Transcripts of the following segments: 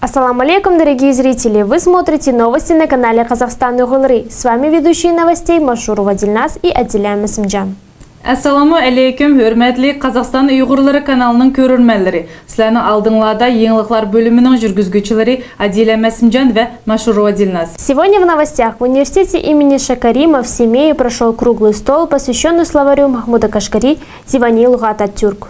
Ассаламу алейкум, дорогие зрители! Вы смотрите новости на канале Казахстан Уйгуры. С вами ведущие новостей Машурова Дильназ и Адиля Масымджан. Assalamu alaikum, hürmetli Қазақстан Uyghurları kanalının görürmenleri. Sizlerning aldığınlarda yeniliklar bölümünün жүргүзгүчүлөрү Адиля Масымджан ve Машурова Дильназ. Сегодня в новостях в университете имени Шакарима в Семее прошел круглый стол, посвященный словарю Махмуда Кашгари «Дивани Лугат ат-Тюрк».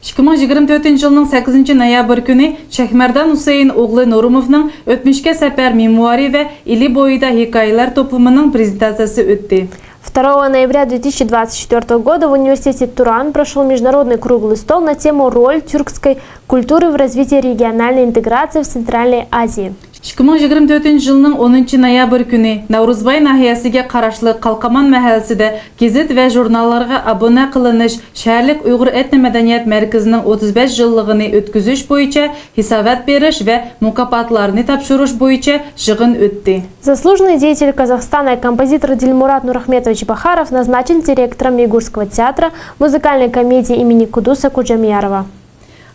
2024 жылның 8 ноябрь күні Шахмардан Усейн оğlu Нурумовның «Өтмüşке сәпәр мемуары» ve «Или бойда хикаялар» топымының презентациясы өтті. 2 ноября 2024 года в университете Туран прошел международный круглый стол на тему «Роль тюркской культуры в развитии региональной интеграции в Центральной Азии». 2024 жылның 10 ноябрь күні Наурызбай нахиясыга қарашлы Қалқаман мәхәлсіде гезет вә журналларға абона қылыныш шәһәрлек Уйғур этно-мәдәният мәркізінің 35 жыллығыны өткізіш бойынша хисабат беріш вә мукапатларны тапшырыш бойынша жығын өтті. Заслуженный деятель Казахстана и композитор Дильмурат Нурахметович Бахаров назначен директором Уйгурского театра музыкальной комедии имени Кудуса Куджамиярова.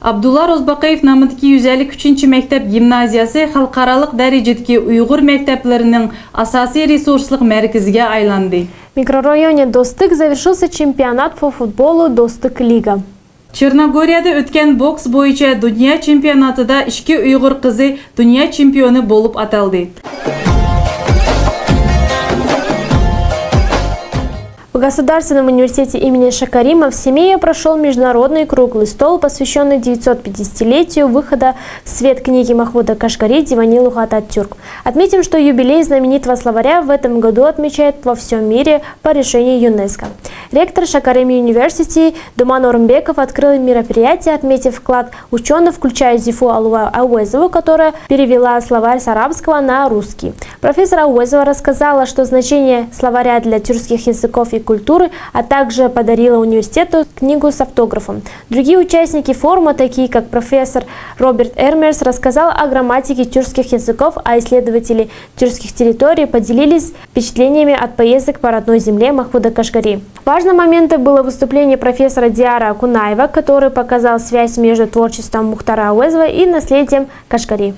Абдулла Розбақаев намыдaki 153 мектеп гимназиясы халықаралық дәрежедегі Уйғур мектептерінің асасы ресурслық мәркізге айланды. В микрорайоне Достык завершился чемпионат по футболу Достык Лига. Черногорияда өткен бокс бойынша dünya чемпионатыда 2 Уйғур қызы dünya чемпионы болып аталды. В Государственном университете имени Шакарима в Семее прошел международный круглый стол, посвященный 950-летию выхода в свет книги Махмуда Кашгари «Дивани Лугат ат-Тюрк». Отметим, что юбилей знаменитого словаря в этом году отмечают во всем мире по решению ЮНЕСКО. Ректор Шакарими университета Думан Орумбеков открыл мероприятие, отметив вклад ученых, включая Зифу Ауэзову, которая перевела словарь с арабского на русский. Профессор Ауэзова рассказала, что значение словаря для тюркских языков и культуры, а также подарила университету книгу с автографом. Другие участники форума, такие как профессор Роберт Эрмерс, рассказал о грамматике тюркских языков, а исследователи тюркских территорий поделились впечатлениями от поездок по родной земле Махмуда Кашгари. Важным моментом было выступление профессора Диара Кунаева, который показал связь между творчеством Мухтара Ауэзова и наследием Кашгари.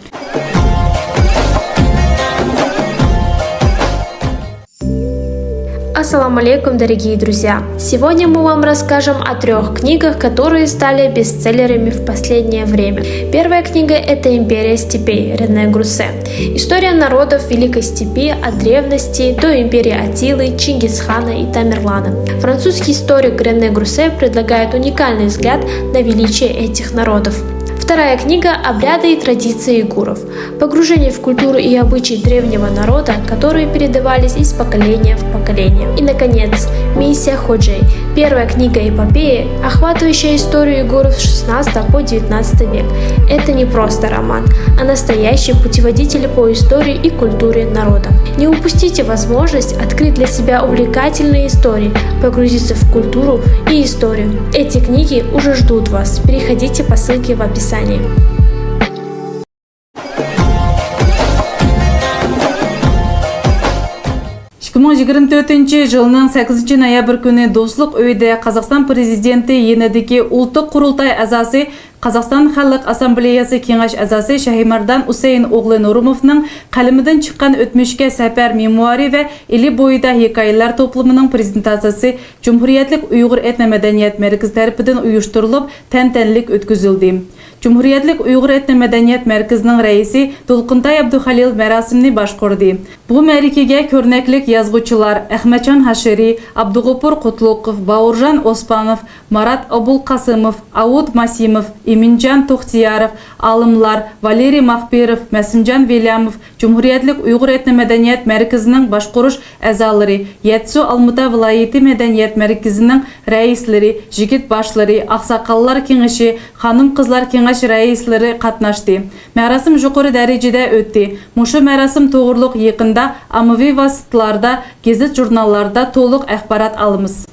Ассаламу алейкум, дорогие друзья! Сегодня мы вам расскажем о 3 книгах, которые стали бестселлерами в последнее время. Первая книга – это «Империя степей» Рене Груссе. История народов Великой Степи от древности до империи Атилы, Чингисхана и Тамерлана. Французский историк Рене Груссе предлагает уникальный взгляд на величие этих народов. Вторая книга «Обряды и традиции уйгуров». Погружение в культуру и обычаи древнего народа, которые передавались из поколения в поколение. И, наконец, «Миссия Ходжей». Первая книга эпопеи, охватывающая историю уйгуров с 16 по 19 век. Это не просто роман, а настоящий путеводитель по истории и культуре народа. Не упустите возможность открыть для себя увлекательные истории, погрузиться в культуру и историю. Эти книги уже ждут вас. Переходите по ссылке в описании. 2024 жылның 8 ноябрь күні Достық өйде Қазақстан президенті енедегі ұлттық құрылтай әзасы Қазақстан Халық Ассамблеясы кеңеш әзасы Шахимардан Усейн оğlu Нурумовның қалымыдан шыққан өтмüşке сәпәр мемуары вә Или бойда хикаялар топлымының презентациясы Cumhuriyetlik Uyghur Etno-Мәдәният Мәркіз тәріпіден ұйыштырылып, тән-тәнлік өткізілді. Cumhuriyetlik Uyghur Etno-Мәдәният Мәркізінің рәйісі Толқынтай Абдухалил мәрасымны башқұрды. Бұл мәрекеге көрнеклік язғычылар Әхмәтжан Хашири, Абдуғапур Құтлуқов, Бауыржан Оспанов, Марат Абулқасымов, Ауд Масимов, Иминжан Тоқтияров, алымлар Валерий Махберов, Мәсімжан Велямов, Cumhuriyetlik Uyghur Etno-Мәдәният Мәркізінің башқұрыш әзалары, Етсу Алмыта Вилайеті Мәдәният Мәркізінің рәйіслері, жігіт башлары, ақсақаллар кеңеші, ханым-қызлар кеңеш рәйіслері қатнашты. Мәрасым жұқыры дәрежеде өтті. Мұшы мәрасым тоғырлық еқында амыви васытларда, гезет журналларда толық әхбарат алымыз.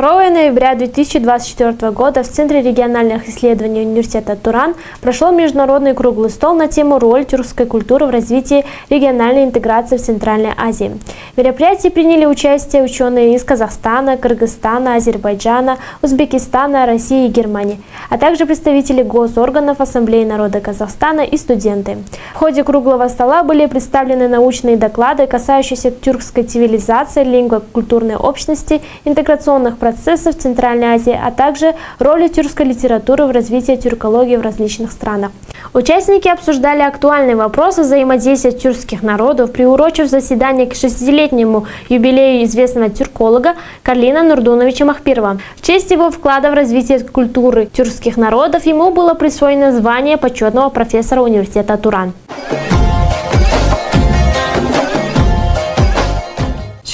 2 ноября 2024 года в Центре региональных исследований университета Туран прошел международный круглый стол на тему «Роль тюркской культуры в развитии региональной интеграции в Центральной Азии». В мероприятии приняли участие ученые из Казахстана, Кыргызстана, Азербайджана, Узбекистана, России и Германии, а также представители госорганов Ассамблеи народа Казахстана и студенты. В ходе круглого стола были представлены научные доклады, касающиеся тюркской цивилизации, лингво-культурной общности, интеграционных процессов в Центральной Азии, а также роли тюркской литературы в развитии тюркологии в различных странах. Участники обсуждали актуальные вопросы взаимодействия тюркских народов, приурочив заседание к 60-летнему юбилею известного тюрколога Карлина Нурдуновича Махпирова. В честь его вклада в развитие культуры тюркских народов ему было присвоено звание почетного профессора университета Туран.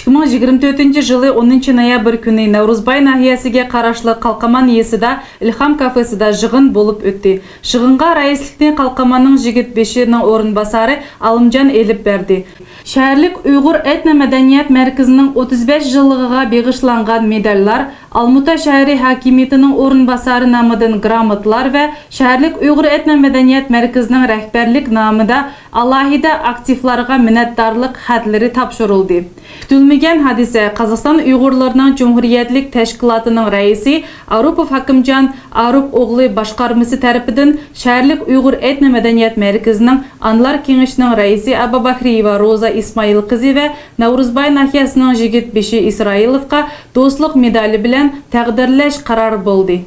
2024 жылы 10 ноябрь күні Наурызбай нахиясыге қарашлы Қалқаман есіда Илхам кафесіда жығын болып өтті. Жығынға райыслықтен Қалқаманның жігіт бешінің орынбасары Алымжан еліп берді. Шәһәрлік Уйғур этно-мәдәният мәркізінің 35 жылығыға бегішланған медальлар, Алмута шәһәри хакимиетінің орынбасары намыдың грамотлар вә шәһәрлік Уйғур этно-мәдәният мәркізінің рәхбәрлік намыда алахида активларға миннәттарлық хәтлері тапшырылды. Күтілмеген хадисе Қазақстан Уйғурларының Cumhuriyetlік тәшкилатының рәисе Арупов Хакимжан Аруп оғлы башқармасы тәріпідін шәһәрлік Уйғур этно-мәдәният мәркізінің Анлар кеңешінің рәисе Абабахриева Роза Исмаил қызы вә Наурызбай нахиясының жігіт беші Исраиловқа достлық медалі білән тәғдірләш қарар болды.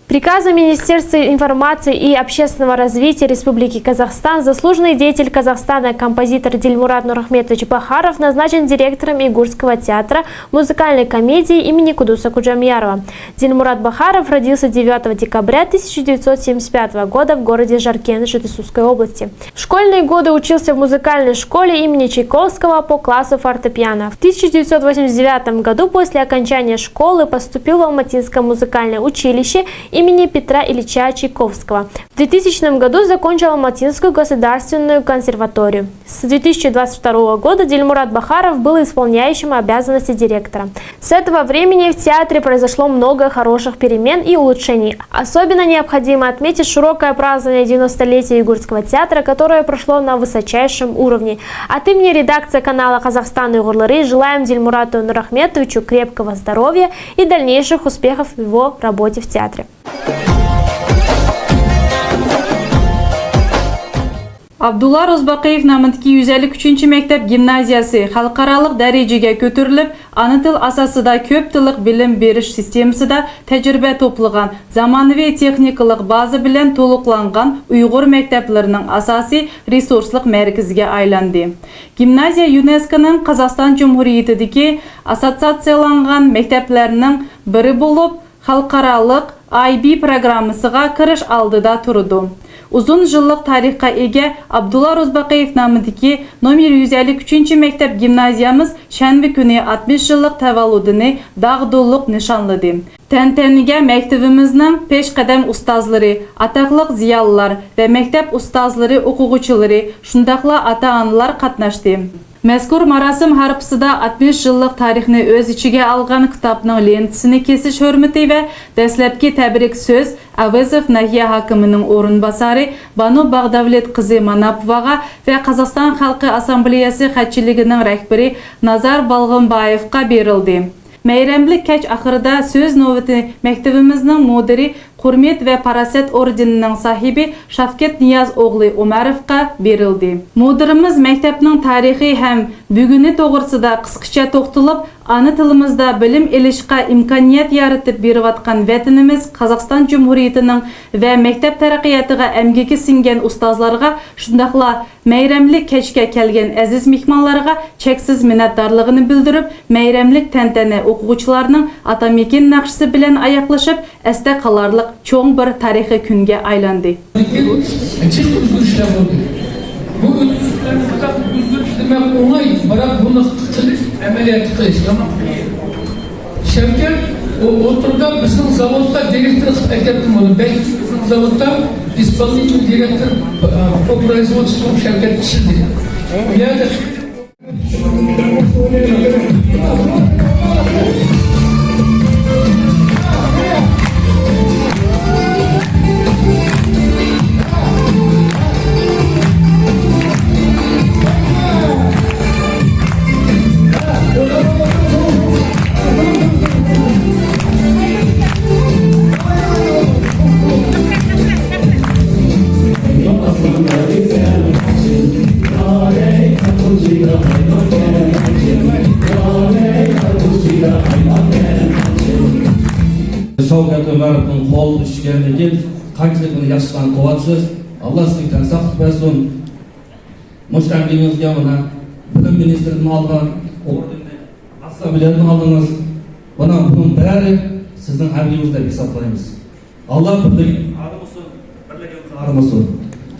Приказом Министерства информации и общественного развития Республики Казахстан заслуженный деятель Казахстана композитор Дильмурад Нурахметович Бахаров назначен директором Игурского театра музыкальной комедии имени Кудуса Куджамьярова. Дильмурад Бахаров родился 9 декабря 1975 года в городе Жаркент Жетысусской области. В школьные годы учился в музыкальной школе имени Чайковского по классу фортепиано. В 1989 году после окончания школы поступил в Алматинское музыкальное училище имени Петра Ильича Чайковского. В 2000 году закончил Алматинскую государственную консерваторию. С 2022 года Дильмурад Бахаров был исполняющим обязанности директора. С этого времени в театре произошло много хороших перемен и улучшений. Особенно необходимо отметить широкое празднование 90-летия Игурского театра, которое прошло на высочайшем уровне. От имени редакции канала «Казахстан Уйгурлары» желаем Дильмураду Нурахметовичу крепкого здоровья и дальнейших успехов в его работе в театре. Абдулла Розбақиев намындaki 153 мектеп гимназиясы халықаралық дәрежеге көтеріліп, аны тил асасыда көп тилlik білім беріш системасында тәжірибе топлыған, заманауи техникалық база білен толықланған Уйғур мектеплерінің асасы ресурслық мәркізге айланды. Гимназия ЮНЕСКОның Қазақстан Cumhuriyetideki ассоциацияланған мектеплерінің бірі болып, халықаралық IB программасыға кіріш алдыда тұрды. Uzun жыллық тарихқа еге Абдулла Розбақиев намындaki номер 153 мектеп гимназиямыз шәнбе күні 60 жыллық тәвалудыны дағдулық нишанлыды. Тәнтәнеге мектебіміздің пеш қадам ұстазлары, атақлық зиялылар вә мектеп ұстазлары, оқуғычылары, шундақла ата-аналар қатнашты. Мәзкур марасым харпсыда 60 жыллық тарихны өз içige алған кітапның лентісini кесіш hürmeti вә дәсләпке тәбірік сөз Әвезов Нахия хакимінің орынбасары Бану Бағдавлет қызы Манаповаға вә Қазақстан Халқы Ассамблеясы хатчылығының рәхбері Назар Балғынбаевқа берілді. Мейрамлік кәч ақырда сөз нөветі мектебіміздің модері Құрмет вә Парасет орденінің сахиби Шавкет Нияз оғлы Омаровқа берілді. Модеріміз мектепнің тарихи һәм бүгіні тоғырсыда қысқыша тоқтылып, аны тылымызда білім елішқа имканият ярытып беріп атқан вәтініміз Қазақстан Cumhuriyeti'нің вә мектеп тәрәқиятыға әмгекі сіңген ұстазларға, шындақла мейрамлік кәчке келген әзіз михманларға чексіз миннәтдарлығыны білдіріп, мейрамлік тәнтәне оқуғычыларының атамекен нақшысы білен аяқлашып, әсте қаларлық чоң бір тарихи күнге айланды. Bu üstlemek olay, bırak bunu kılıç, ameliyat kılıç, tamam. Şevket, o oturda bizim zavodda direktör eklettim onu. Ben bizim zavodda исполнительный директор по производству Şevket Çildi. Shavkat Umarovning qo'l ishgandan keyin qancha buni yaxshidan qilyapsiz. Alloh sizga saqt bersin. Mushtamligingizga mana bilim ministrining olgan o'rnini asablarni oldingiz. Buni bari sizning haqqingizda hisoblaymiz. Alloh birlik armosun, birligimiz armosun.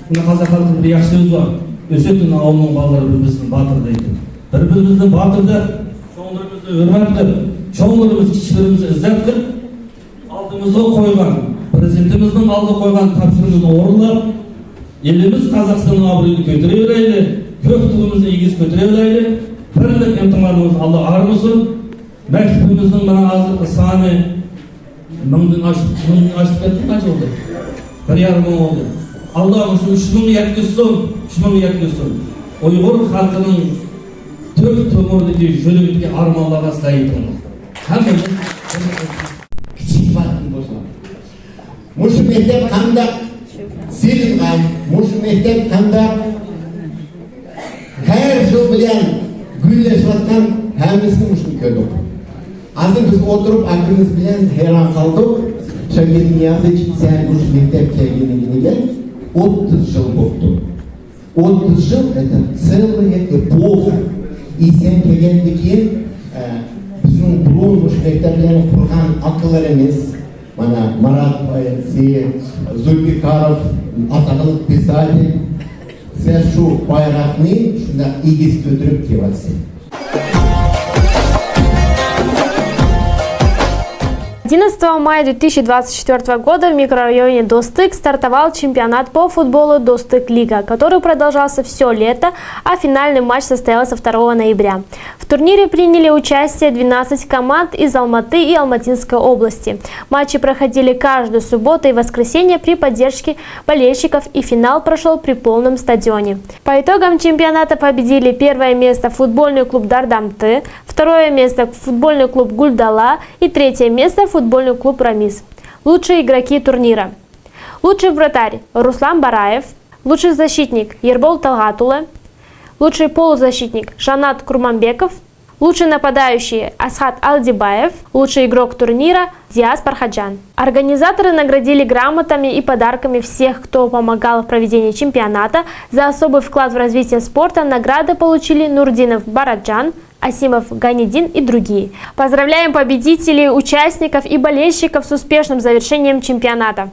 Buni hozir xalqning bir yaxshi so'zi bor. O'shatning avlong bolalar bizni botir deydi. Bir-birimizni botirda, sho'nglarimizni hurmat qilib, sho'nglarimiz kishilarimizni izzat qilib aldığımızda koygan, prezidentimizin aldı koygan tapşırımızı orunlar, elimiz Kazakistan'ın abruyunu götürebileydi, köktüğümüzü ilgiz götürebileydi, birlik imtihanımız Allah ağırmasın, mektubumuzun bana azı sahne, mümkün aşık ettim kaç oldu? Bir yarım oldu. Allah'ım şunu yetkizsin, Uygur halkının tök tömürdeki jölübütki armağanlara sahip olmak. Hemen Mush mektep qanday selingan, mush mektep qanday her yıl bilan gullashayotgan hammasini mushni ko'rdik. Hozir biz o'tirib aklimiz bilan hayron qoldik. Shavkat Niyazovich sen mush mektep kelganiga 30 yıl bo'ldi. 30 yıl это целая эпоха. И sen kelgandan keyin bizning burun mush mekteplarni qurgan aqllarimiz Mana Marat Seyit, Zulfikarov, ataqlı pисатель, sen şu bayraqni shunda egiz ko'tarib kelyapsan. 11 мая 2024 года в микрорайоне Достык стартовал чемпионат по футболу Достык-лига, который продолжался все лето, а финальный матч состоялся 2 ноября. В турнире приняли участие 12 команд из Алматы и Алматинской области. Матчи проходили каждую субботу и воскресенье при поддержке болельщиков, и финал прошел при полном стадионе. По итогам чемпионата победили первое место футбольный клуб Дардамты, второе место футбольный клуб Гульдала и третье место футбольный клуб Рамис. Лучшие игроки турнира. Лучший вратарь Руслан Бараев, лучший защитник Ербол Талгатулы, лучший полузащитник Жанат Курманбеков, лучший нападающий Асхат Алдибаев, лучший игрок турнира Диас Пархаджан. Организаторы наградили грамотами и подарками всех, кто помогал в проведении чемпионата. За особый вклад в развитие спорта награды получили Нурдинов Бараджан, Асимов Ганидин и другие. Поздравляем победителей, участников и болельщиков с успешным завершением чемпионата.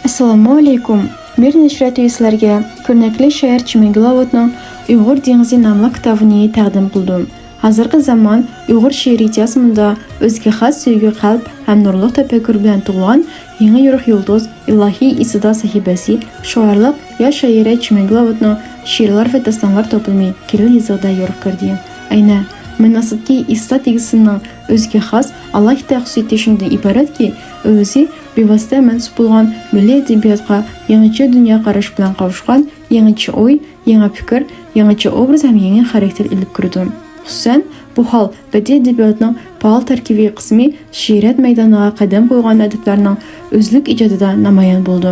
Assalomu alaykum. Bir nechta sizlarga ko'rnakli shoir Chimenglovotning Uyg'ur dengizi nomli kitobini taqdim qildim. Hozirgi zamon Uyg'ur she'riyati asmida o'ziga xos sevgi qalb ham nurli tafakkur bilan tug'ilgan yangi yorug' yulduz ilohiy iste'dod sahifasi shoirlik yosh shoira Chimenglovotning she'rlar va dastonlar to'plami Kiril yozig'ida yorug' kirdi. Aynan munosabki iste'dod egasining o'ziga xos alohida xususiyati shundan iboratki, o'zi bevosita mansub bo'lgan milliy adabiyotga yangicha dunyoqarash bilan qovushgan, yangicha o'y, yangi fikr, yangicha obraz ham yangi xarakter ilib kirdi. Xususan, bu hol badiiy adabiyotning faol tarkibiy qismi she'riyat maydoniga qadam qo'ygan adiblarning o'zlik ijodida namoyon bo'ldi.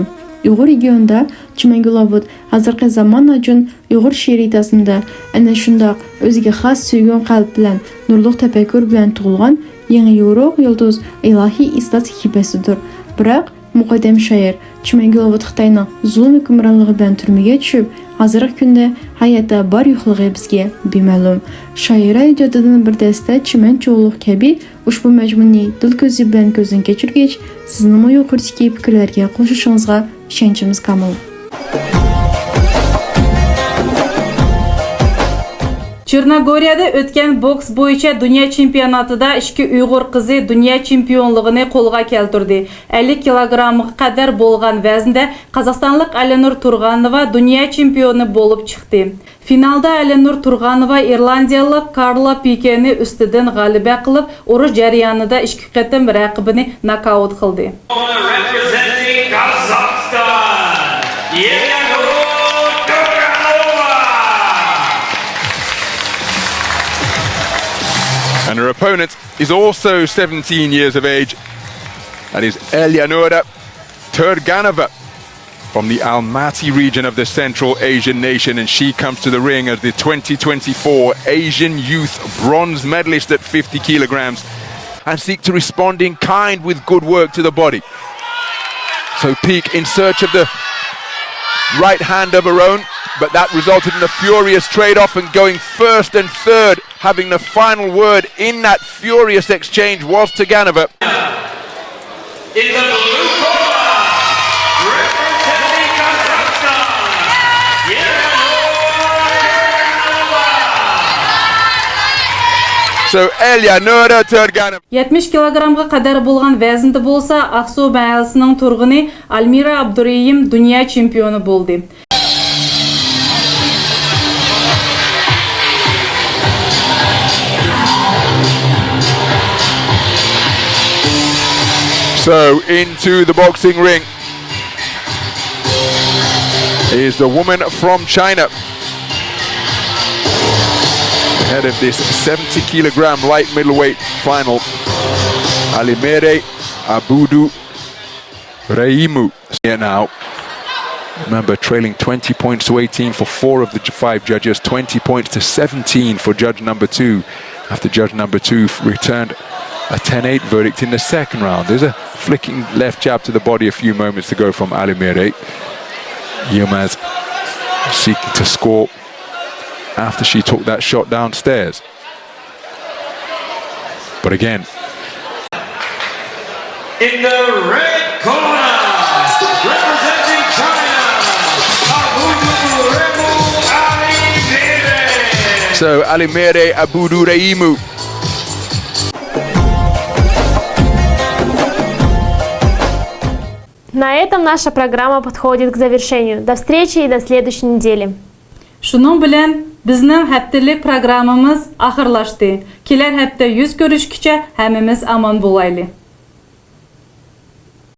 Uyg'ur regionida Chimenglovot hozirgi zamon uchun Uyg'ur she'riyati asmida ana shundoq o'ziga xos sevgan qalb bilan nurli tafakkur bilan tug'ilgan yangi yorug' yulduz ilohiy iste'dod sahifasidir. Biroq muqaddam shoir Chimenglovot Xitoyning zulm hukmronligi bilan turmaga tushib, hozirgi kunda hayotda bor yo'qligi bizga bema'lum. Shoira ijodidan bir dasta chiman cho'g'liq kabi ushbu majmunni dil ko'zi bilan ko'zdan kechirgach, sizning yuqoridagi fikrlarga qo'shishingizga ishonchimiz komil. Chernogoriyada o'tgan boks bo'yicha dunyo chempionatida ikki Uyg'ur qizi dunyo chempionligini qo'lga keltirdi. 50 kilogramga qadar bo'lgan vaznda Qozog'istonlik Alenur Turg'anova dunyo chempioni bo'lib chiqdi. Finalda Alenur Turg'anova irlandiyalik Karla Pikeni ustidan g'alaba qilib, urush jarayonida ikki qatim raqibini nokaut qildi. Representing Kazakhstan, Yelenur Turg'anova. And her opponent is also 17 years of age. That is Eleonora Turganova from the Almaty region of the Central Asian nation, and she comes to the ring as the 2024 Asian Youth Bronze medalist at 50 kilograms and seek to respond in kind with good work to the body. So Peak in search of the right hand of her own, but that resulted in a furious trade-off, and going first and third, having the final word in that furious exchange was Turganova. In the blue corner, representing Kazakhstan, Yelenur Turg'anova. So Eleonora Turganova. 70 kilogramga qadar bo'lgan vaznda bo'lsa, Aqsuv mahallasining turg'uni Almira Abdurayim dunyo chempioni bo'ldi. So into the boxing ring is the woman from China. Ahead of this 70 kilogram light middleweight final, Alimere Abudu Reimu. Here now, remember, trailing 20 points to 18 for 4 of the 5 judges, 20 points to 17 for judge number 2, after judge number 2 returned a 10-8 verdict in the second round. There's a flicking left jab to the body a few moments ago from Alimere. Yilmaz seeking to score after she took that shot downstairs. But again, In the red corner, representing China, Abudu Remu Alimere. so Alimere Abudu Reimu. На этом наша программа подходит к завершению. До встречи и до следующей недели. Шуның белән безнең һәптәлек программамыз ахырлашты. Киләр һәптә 100 күрешкәчә һәммәмез аман булайлы.